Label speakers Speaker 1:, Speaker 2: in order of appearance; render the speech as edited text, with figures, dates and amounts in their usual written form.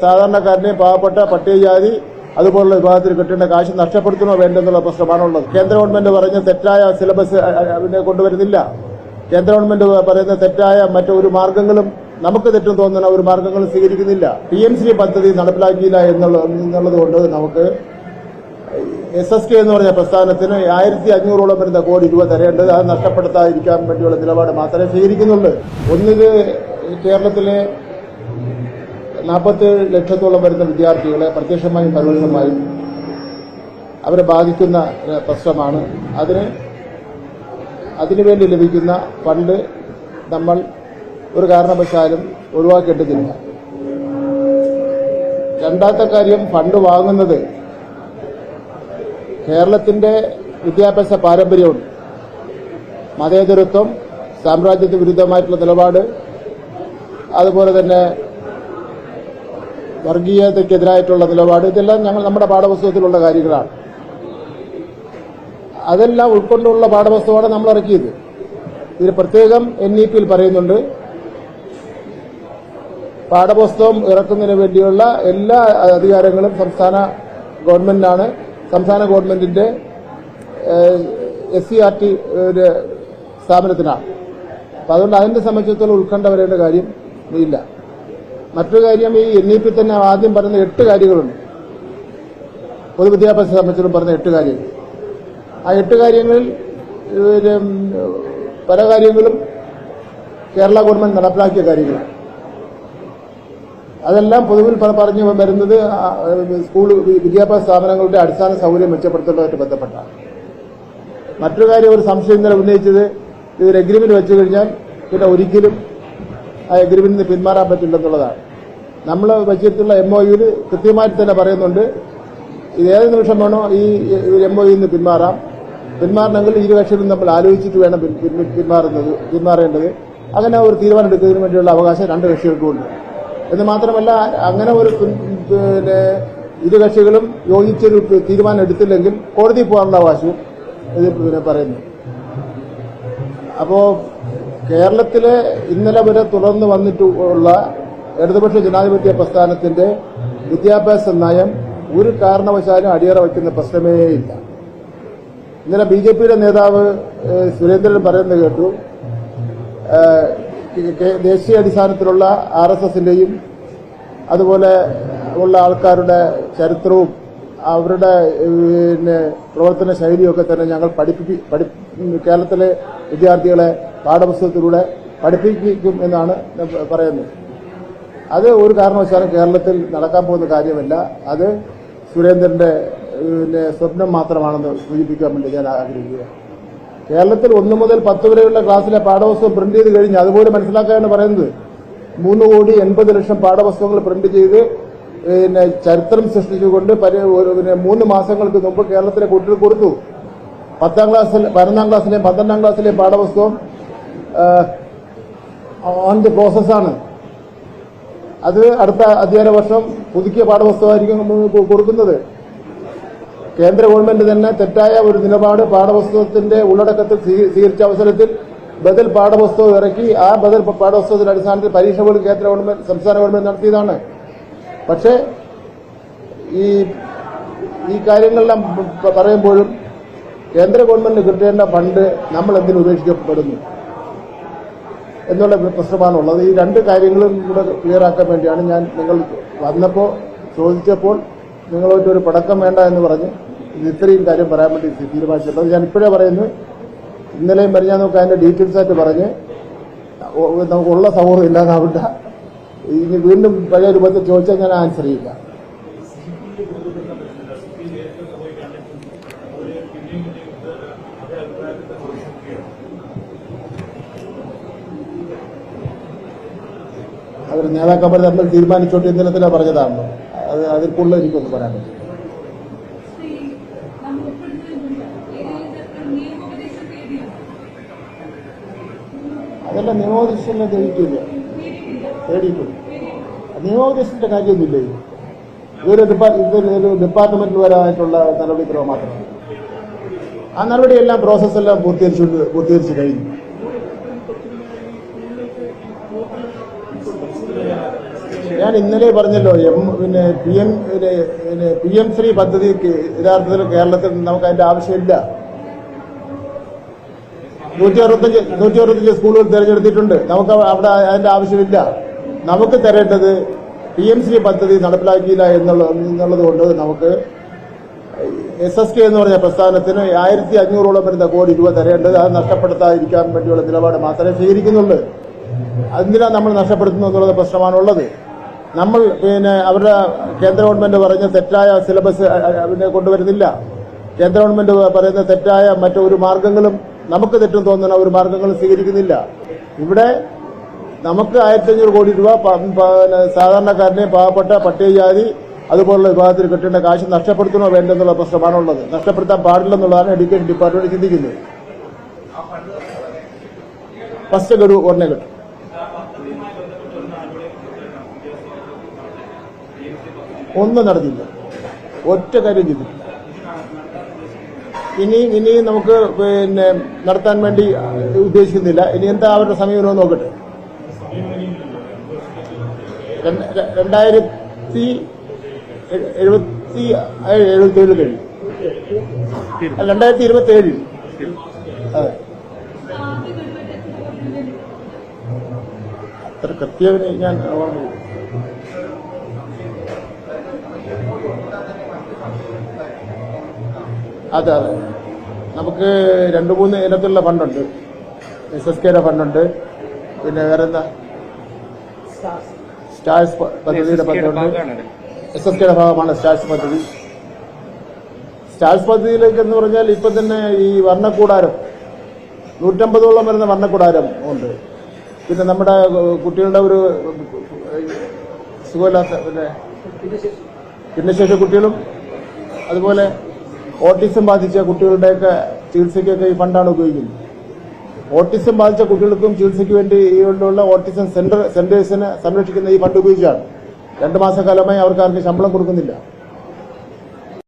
Speaker 1: സാധാരണക്കാരനെ പാവപ്പെട്ട പട്ടികജാതി അതുപോലുള്ള വിഭാഗത്തിൽ കിട്ടേണ്ട കാശ് നഷ്ടപ്പെടുത്തണോ വേണ്ടെന്നുള്ള പ്രശ്നമാണുള്ളത്. കേന്ദ്ര ഗവൺമെന്റ് പറഞ്ഞ തെറ്റായ സിലബസ് കൊണ്ടുവരുന്നില്ല. കേന്ദ്ര ഗവൺമെന്റ് പറയുന്ന തെറ്റായ മറ്റൊരു മാർഗങ്ങളും നമുക്ക് തെറ്റും തോന്നുന്ന ഒരു മാർഗങ്ങളും സ്വീകരിക്കുന്നില്ല. PMC പദ്ധതി നടപ്പിലാക്കിയില്ല എന്നുള്ളത് കൊണ്ട് നമുക്ക് SSK എന്ന് പറഞ്ഞ പ്രസ്ഥാനത്തിന് 1500ഓളം വരുന്ന കോടി രൂപ തരേണ്ടത് അത് നഷ്ടപ്പെടുത്താതിരിക്കാൻ വേണ്ടിയുള്ള നിലപാട് മാത്രമേ സ്വീകരിക്കുന്നുള്ളൂ. ഒന്നില് കേരളത്തിലെ 47 ലക്ഷത്തോളം വരുന്ന വിദ്യാർത്ഥികളെ പ്രത്യക്ഷമായും പരോക്ഷമായും അവരെ ബാധിക്കുന്ന പ്രശ്നമാണ്. അതിനുവേണ്ടി ലഭിക്കുന്ന ഫണ്ട് നമ്മൾ ഒരു കാരണവശാലും ഒഴിവാക്കേണ്ടതില്ല. രണ്ടാമത്തെ കാര്യം, ഫണ്ട് വാങ്ങുന്നത് കേരളത്തിന്റെ വിദ്യാഭ്യാസ പാരമ്പര്യമുണ്ട്. മതേതരത്വം, സാമ്രാജ്യത്വ വിരുദ്ധമായിട്ടുള്ള നിലപാട്, അതുപോലെ തന്നെ വർഗീയതയ്ക്കെതിരായിട്ടുള്ള നിലപാട്, ഇതെല്ലാം നമ്മുടെ പാഠപുസ്തകത്തിലുള്ള കാര്യങ്ങളാണ്. അതെല്ലാം ഉൾക്കൊണ്ടുള്ള പാഠപുസ്തകമാണ് നമ്മൾ ഇറക്കിയത്. ഇതിന് പ്രത്യേകം NEP-യിൽ പറയുന്നുണ്ട്, പാഠപുസ്തകം ഇറക്കുന്നതിന് വേണ്ടിയുള്ള എല്ലാ അധികാരങ്ങളും സംസ്ഥാന ഗവൺമെന്റിനാണ്. സംസ്ഥാന ഗവൺമെന്റിന്റെ SCERT സ്ഥാപനത്തിനാണ്. അപ്പം അതുകൊണ്ട് അതിനെ സംബന്ധിച്ചിടത്തോളം ഉത്കണ്ഠ വരേണ്ട കാര്യം ഇല്ല. മറ്റൊരു കാര്യം, ഈ NEP തന്നെ ആദ്യം പറയുന്ന 8 കാര്യങ്ങളുണ്ട്. പൊതുവിദ്യാഭ്യാസ സംബന്ധിച്ചിടത്തോളം പറഞ്ഞ 8 കാര്യങ്ങൾ. ആ 8 കാര്യങ്ങളിൽ പല കാര്യങ്ങളും കേരള ഗവൺമെന്റ് നടപ്പിലാക്കിയ കാര്യങ്ങളാണ്. അതെല്ലാം പൊതുവിൽ പറഞ്ഞു വരുന്നത് സ്കൂൾ വിദ്യാഭ്യാസ സ്ഥാപനങ്ങളുടെ അടിസ്ഥാന സൗകര്യം മെച്ചപ്പെടുത്തുന്നതുമായിട്ട് ബന്ധപ്പെട്ടാണ്. മറ്റൊരു കാര്യം, ഒരു സംശയം ഇന്നലെ ഉന്നയിച്ചത്, ഇതൊരു എഗ്രിമെന്റ് വെച്ചു കഴിഞ്ഞാൽ പിന്നെ ഒരിക്കലും ആ എഗ്രിമെന്റിൽ നിന്ന് പിന്മാറാൻ പറ്റില്ലെന്നുള്ളതാണ്. നമ്മൾ വെച്ചിട്ടുള്ള MOU-ൽ കൃത്യമായിട്ട് തന്നെ പറയുന്നുണ്ട്, ഇത് ഏത് നിമിഷം വേണോ ഈ MOU-ൽ നിന്ന് പിന്മാറണമെങ്കിൽ ഇരു കക്ഷികളും നമ്മൾ ആലോചിച്ചിട്ട് വേണം പിന്മാറേണ്ടത്. അങ്ങനെ ഒരു തീരുമാനം എടുക്കുന്നതിന് വേണ്ടിയുള്ള അവകാശം 2 കക്ഷികൾക്കുമുണ്ട്. എന്ന് മാത്രമല്ല, അങ്ങനെ ഒരു ഇരു കക്ഷികളും യോജിച്ചൊരു തീരുമാനം എടുത്തില്ലെങ്കിൽ കോടതിയിൽ പോകാനുള്ള അവകാശവും ഇത് പറയുന്നു. അപ്പോ കേരളത്തിലെ ഇന്നലെ വരെ തുടർന്ന് വന്നിട്ടുള്ള ഇടതുപക്ഷ ജനാധിപത്യ പ്രസ്ഥാനത്തിന്റെ വിദ്യാഭ്യാസ നയം ഒരു കാരണവശാലും അടിയറ വയ്ക്കുന്ന പ്രശ്നമേ ഇല്ല. ഇന്നലെ BJP-യുടെ നേതാവ് സുരേന്ദ്രൻ പറയുന്നത് കേട്ടു, ദേശീയ അടിസ്ഥാനത്തിലുള്ള RSS-ന്റെയും അതുപോലെ ഉള്ള ആൾക്കാരുടെ ചരിത്രവും അവരുടെ പ്രവർത്തന ശൈലിയൊക്കെ തന്നെ ഞങ്ങൾ കേരളത്തിലെ വിദ്യാർത്ഥികളെ പാഠപുസ്തകത്തിലൂടെ പഠിപ്പിക്കും എന്നാണ് പറയുന്നത്. അത് ഒരു കാരണവശാലും കേരളത്തിൽ നടക്കാൻ പോകുന്ന കാര്യമല്ല. അത് സുരേന്ദ്രന്റെ സ്വപ്നം മാത്രമാണെന്ന് സൂചിപ്പിക്കാൻ വേണ്ടി ഞാൻ ആഗ്രഹിക്കുക. കേരളത്തിൽ 1 മുതൽ 10 വരെയുള്ള ക്ലാസ്സിലെ പാഠപുസ്തകം പ്രിന്റ് ചെയ്ത് കഴിഞ്ഞ് അതുപോലെ മനസ്സിലാക്കാനാണ് പറയുന്നത്. 3,80,00,000 പാഠപുസ്തകങ്ങൾ പ്രിന്റ് ചെയ്ത് ചരിത്രം സൃഷ്ടിച്ചുകൊണ്ട് 3 മാസങ്ങൾക്ക് മുമ്പ് കേരളത്തിലെ കുട്ടികൾ കൊടുത്തു. 11ാം ക്ലാസ്സിലെയും 12ാം ക്ലാസ്സിലെയും പാഠപുസ്തകം ഓൺ ദി പ്രോസസ്സാണ്. അത് അടുത്ത അധ്യയന വർഷം പുതുക്കിയ പാഠപുസ്തകമായിരിക്കും കൊടുക്കുന്നത്. കേന്ദ്ര ഗവൺമെന്റ് തന്നെ തെറ്റായ ഒരു നിലപാട് പാഠപുസ്തകത്തിന്റെ ഉള്ളടക്കത്തിൽ സ്വീകരിച്ച അവസരത്തിൽ ബദൽ പാഠപുസ്തകം ഇറക്കി. ആ ബദൽ പാഠപുസ്തകത്തിന്റെ അടിസ്ഥാനത്തിൽ പരീക്ഷ പോലും സംസ്ഥാന ഗവൺമെന്റ് നടത്തിയതാണ്. പക്ഷേ ഈ കാര്യങ്ങളെല്ലാം പറയുമ്പോഴും കേന്ദ്ര ഗവൺമെന്റിന് കിട്ടേണ്ട ഫണ്ട് നമ്മൾ എന്തിനു ഉപേക്ഷിക്കപ്പെടുന്നു എന്നുള്ള പ്രശ്നമാണുള്ളത്. ഈ 2 കാര്യങ്ങളും കൂടെ ക്ലിയറാക്കാൻ വേണ്ടിയാണ് ഞാൻ നിങ്ങൾ വന്നപ്പോൾ ചോദിച്ചപ്പോൾ നിങ്ങളോട്ടൊരു പടക്കം വേണ്ട എന്ന് പറഞ്ഞ് ഇത്രയും കാര്യം പറയാൻ വേണ്ടി തീരുമാനിച്ചിട്ടുള്ളത്. ഞാൻ ഇപ്പോഴേ പറയുന്നു, ഇന്നലെയും പറഞ്ഞാൽ നമുക്ക് അതിന്റെ ഡീറ്റെയിൽസ് ആയിട്ട് പറഞ്ഞ് നമുക്കുള്ള സൗഹൃദം ഇല്ലാതാവില്ല. ഇനി വീണ്ടും പഴയ രൂപത്തിൽ ചോദിച്ചാൽ ഞാൻ ആൻസർ ചെയ്യില്ല. അവർ നേതാക്കന്മാർ തമ്മിൽ തീരുമാനിച്ചോട്ട് ഇന്നലത്തിലാണ് പറഞ്ഞതാണല്ലോ. അതിൽ കൂടുതൽ എനിക്കൊന്ന് പറയാൻ പറ്റും. അതെല്ലാം നിയമോപദേശം തേടിയിട്ടില്ല. നിയമോപദേശത്തിന്റെ കാര്യമൊന്നുമില്ല. ഇതൊരു ഡിപ്പാർട്ട്മെന്റിൽ വരാനായിട്ടുള്ള നടപടിക്രമം മാത്രമാണ്. ആ നടപടിയെല്ലാം പ്രോസസ്സെല്ലാം പൂർത്തീകരിച്ചു കഴിഞ്ഞു. ഞാൻ ഇന്നലെ പറഞ്ഞല്ലോ PM ശ്രീ പദ്ധതി യഥാർത്ഥത്തിൽ കേരളത്തിൽ നമുക്ക് അതിന്റെ ആവശ്യമില്ല. 165 സ്കൂളുകൾ തിരഞ്ഞെടുത്തിട്ടുണ്ട്. നമുക്ക് അവിടെ അതിന്റെ ആവശ്യമില്ല. നമുക്ക് തരേണ്ടത് PM ശ്രീ പദ്ധതി നടപ്പിലാക്കിയില്ല എന്നുള്ളത് കൊണ്ട് നമുക്ക് SSK എന്ന് പറഞ്ഞ പ്രസ്ഥാനത്തിന് 1500ഓളം വരുന്ന കോടി രൂപ തരേണ്ടത് അത് നഷ്ടപ്പെടുത്താതിരിക്കാൻ വേണ്ടിയുള്ള നിലപാട് മാത്രമേ സ്വീകരിക്കുന്നുള്ളൂ. അതിനാ നമ്മൾ നഷ്ടപ്പെടുത്തുന്നു എന്നുള്ള പ്രശ്നമാണുള്ളത്. നമ്മൾ അവരുടെ കേന്ദ്ര ഗവൺമെന്റ് പറഞ്ഞ തെറ്റായ സിലബസ് കൊണ്ടുവരുന്നില്ല. കേന്ദ്ര ഗവൺമെന്റ് പറയുന്ന തെറ്റായ മറ്റൊരു മാർഗങ്ങളും നമുക്ക് തെറ്റും തോന്നുന്ന ഒരു മാർഗങ്ങളും സ്വീകരിക്കുന്നില്ല. ഇവിടെ നമുക്ക് 1500 കോടി രൂപ സാധാരണക്കാരനെ പാവപ്പെട്ട പട്ടികജാതി അതുപോലുള്ള വിഭാഗത്തിൽ കിട്ടേണ്ട കാശ് നഷ്ടപ്പെടുത്തണോ വേണ്ടെന്നുള്ള പ്രശ്നമാണുള്ളത്. നഷ്ടപ്പെടുത്താൻ പാടില്ലെന്നുള്ളതാണ് എഡ്യൂക്കേഷൻ ഡിപ്പാർട്ട്മെന്റ് ചിന്തിക്കുന്നത്. ഫസ്റ്റ് ഗഡു ഉടനെ കിട്ടും. ഒന്നും നടത്തില്ല, ഒറ്റ കാര്യം ചെയ്തിട്ടില്ല. ഇനിയും നമുക്ക് നടത്താൻ വേണ്ടി ഉദ്ദേശിക്കുന്നില്ല. ഇനി എന്താ അവരുടെ സമീപനം നോക്കട്ടെ. 2077 കഴിഞ്ഞു. 2027 അതെ. അത്ര കൃത്യം ഞാൻ ഓർമ്മയില്ല. അതെ അതെ, നമുക്ക് 2-3 ഇനത്തിലുള്ള ഫണ്ടുണ്ട്. SSKയുടെ ഫണ്ടുണ്ട്, പിന്നെ വേറെന്താ സ്റ്റാർസ് പദ്ധതിയുടെ ഫണ്ടുണ്ട്. SSKയുടെ ഭാഗമാണ് സ്റ്റാർസ് പദ്ധതി. സ്റ്റാർസ് പദ്ധതിയിലേക്ക് എന്ന് പറഞ്ഞാൽ ഇപ്പം തന്നെ ഈ വർണ്ണക്കൂടാരം 150ഓളം വരുന്ന വർണ്ണക്കൂടാരം ഉണ്ട്. പിന്നെ നമ്മുടെ കുട്ടികളുടെ ഒരു സുഖമില്ലാത്ത ഭിന്നശേഷി കുട്ടികളും അതുപോലെ ഓട്ടിസം ബാധിച്ച കുട്ടികളുടെയൊക്കെ ചികിത്സയ്ക്കൊക്കെ ഈ ഫണ്ടാണ് ഉപയോഗിക്കുന്നത്. ഓട്ടിസം ബാധിച്ച കുട്ടികൾക്കും ചികിത്സയ്ക്ക് വേണ്ടി ഉള്ള ഓട്ടിസം സെന്റേഴ്സിനെ സംരക്ഷിക്കുന്ന ഈ ഫണ്ട് ഉപയോഗിച്ചാണ്. 2 മാസക്കാലമായി അവർക്ക് ആർക്കും ശമ്പളം കൊടുക്കുന്നില്ല.